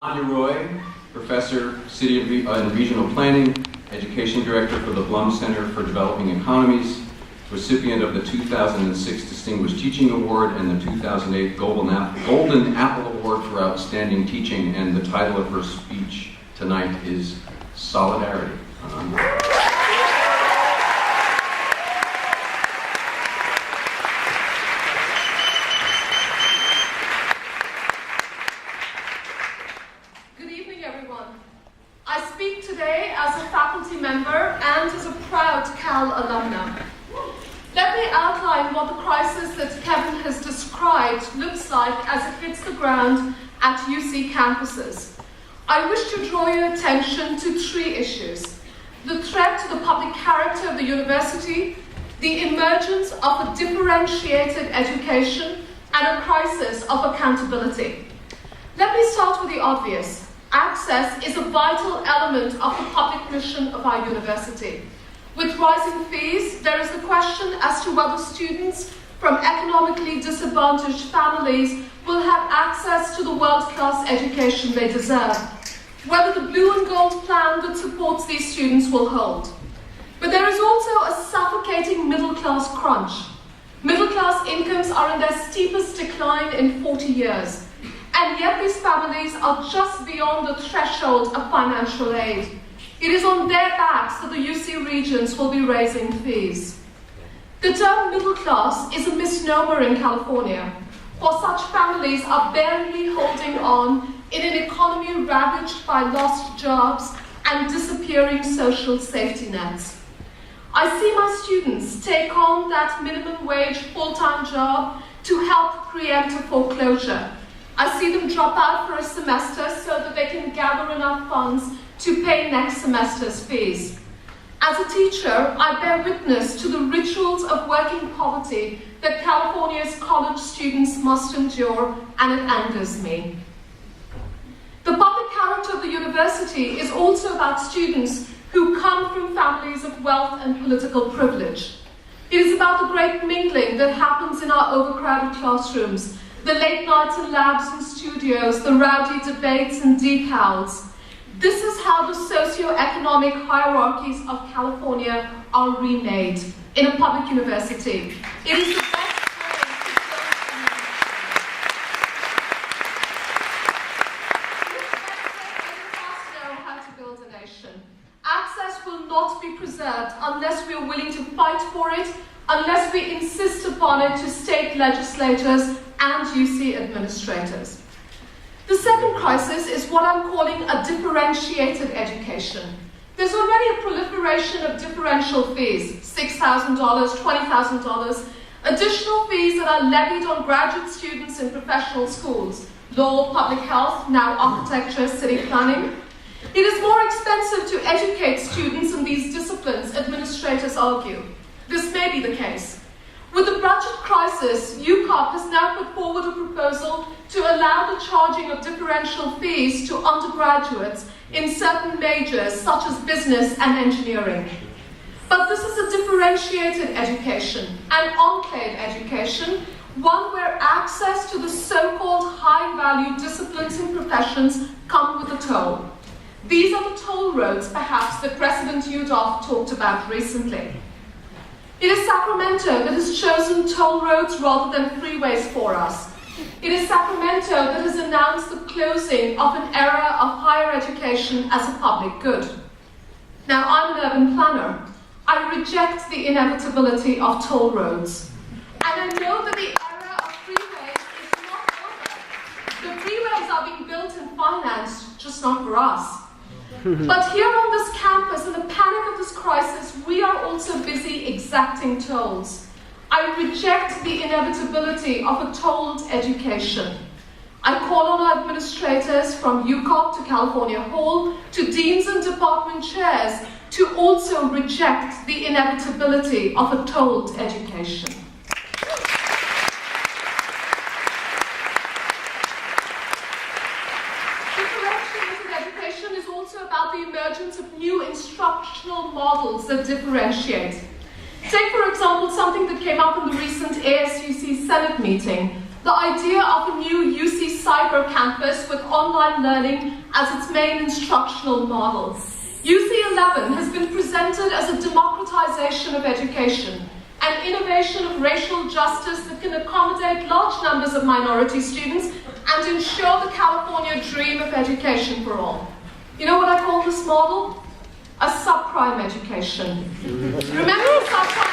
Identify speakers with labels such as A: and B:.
A: Ananya Roy, Professor, City and Regional Planning, Education Director for the Blum Center for Developing Economies, recipient of the 2006 Distinguished Teaching Award and the 2008 Golden Apple Award for Outstanding Teaching, and the title of her speech tonight is Solidarity.
B: Good evening, everyone. I speak today as a faculty member and as a proud Cal alumna. Let me outline what the crisis that Kevin has described looks like as it hits the ground at UC campuses. I wish to draw your attention to three issues: the threat to the public character of the university, the emergence of a differentiated education, and a crisis of accountability. Let me start with the obvious. Access is a vital element of the public mission of our university. With rising fees, there is the question as to whether students from economically disadvantaged families will have access to the world-class education they deserve, whether the blue and gold plan that supports these students will hold. But there is also a suffocating middle-class crunch. Middle-class incomes are in their steepest decline in 40 years, and yet these families are just beyond the threshold of financial aid. It is on their backs that the UC Regents will be raising fees. The term middle class is a misnomer in California, for such families are barely holding on in an economy ravaged by lost jobs and disappearing social safety nets. I see my students take on that minimum wage full-time job to help preempt a foreclosure. I see them drop out for a semester so that they can gather enough funds to pay next semester's fees. As a teacher, I bear witness to the rituals of working poverty that California's college students must endure, and it angers me. The public character of the university is also about students who come from families of wealth and political privilege. It is about the great mingling that happens in our overcrowded classrooms, the late nights in labs and studios, the rowdy debates and decals. This is how the socio-economic hierarchies of California are remade in a public university. It is the best way to know how to build a nation. Access will not be preserved unless we are willing to fight for it, unless we insist upon it to state legislators and UC administrators. The second crisis is what I'm calling a differentiated education. There's already a proliferation of differential fees, $6,000, $20,000, additional fees that are levied on graduate students in professional schools, law, public health, now architecture, city planning. It is more expensive to educate students in these disciplines, administrators argue. This may be the case. With the budget crisis, UCOP has now put forward a proposal to allow the charging of differential fees to undergraduates in certain majors such as business and engineering. But this is a differentiated education, an enclave education, one where access to the so-called high-value disciplines and professions come with a toll. These are the toll roads, perhaps, that President Udall talked about recently. It is Sacramento that has chosen toll roads rather than freeways for us. It is Sacramento that has announced the closing of an era of higher education as a public good. Now, I'm an urban planner. I reject the inevitability of toll roads. And I know that the era of freeways is not over. The freeways are being built and financed, just not for us. But here on this campus, in the panic of this crisis, we are also busy exacting tolls. I reject the inevitability of a tolled education. I call on our administrators from UCOP to California Hall to deans and department chairs to also reject the inevitability of a tolled education. About the emergence of new instructional models that differentiate. Take, for example, something that came up in the recent ASUC Senate meeting, the idea of a new UC cyber campus with online learning as its main instructional model. UC 11 has been presented as a democratization of education, an innovation of racial justice that can accommodate large numbers of minority students and ensure the California dream of education for all. You know what I call this model? A subprime education. Remember the subprime